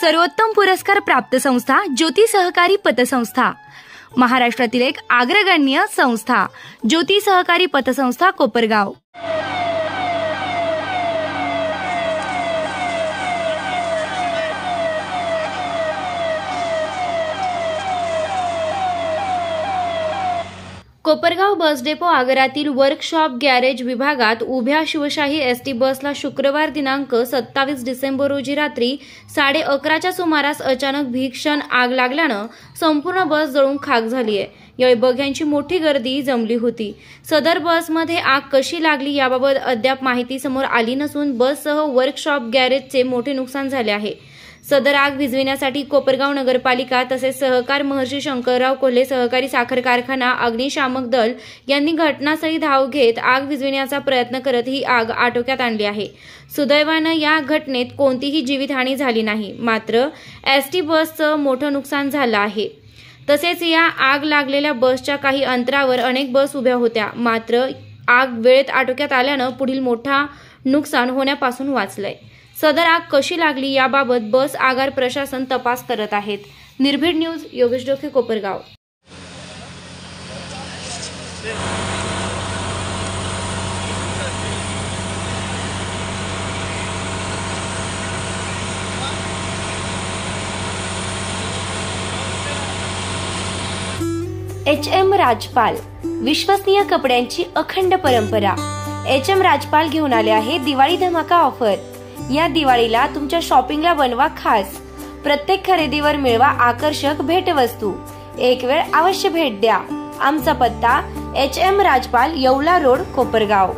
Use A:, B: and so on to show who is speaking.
A: सर्वोत्तम पुरस्कार प्राप्त संस्था ज्योती सहकारी पतसंस्था, महाराष्ट्रातील एक अग्रगण्य संस्था ज्योती सहकारी पतसंस्था कोपरगाव। कोपरगाव बस डेपो आगारातील वर्कशॉप गॅरेज विभागात उभ्या शिवशाही एसटी बसला शुक्रवार दिनांक 27 डिसेंबर रोजी रात्री 11:30च्या सुमारास अचानक भीषण आग लागल्यानं संपूर्ण बस जळून खाक झाली आहे। यावेळी बघ्यांची मोठी गर्दी जमली होती। सदर बसमध्ये आग कशी लागली याबाबत अद्याप माहिती समोर आली नसून बससह वर्कशॉप गॅरेजचे मोठे नुकसान झाले आहे। सदर आग विझविण्यासाठी कोपरगाव नगरपालिका तसेच सहकार महर्षी शंकरराव कोल्हे सहकारी साखर कारखाना अग्निशामक दल यांनी घटनास्थळी धाव घेत आग विझविण्याचा प्रयत्न करत ही आग आटोक्यात आणली आहे। सुदैवानं या घटनेत कोणतीही जीवितहानी झाली नाही, मात्र एसटी बसचं मोठं नुकसान झालं आहे। तसेच या आग लागलेल्या बसच्या काही अंतरावर अनेक बस उभ्या होत्या, मात्र आग वेळेत आटोक्यात आल्यानं पुढील मोठा नुकसान होण्यापासून वाचलंय। सदर आग कशी लागली याबाबत बस आगार प्रशासन तपास करत आहेत। निर्भीड न्यूज, योगेश डोके, कोपरगाव।
B: HM राजपाल, विश्वसनीय कपड्यांची अखंड परंपरा। HM राजपाल घेऊन आले आहे दिवाळी धमाका ऑफर। या दिवाळीला तुमच्या शॉपिंगला बनवा खास। प्रत्येक खरेदीवर मिळवा आकर्षक भेटवस्तू। एक वेळ अवश्य भेट द्या। आमचा पत्ता HM राजपाल, येवला रोड, कोपरगाव।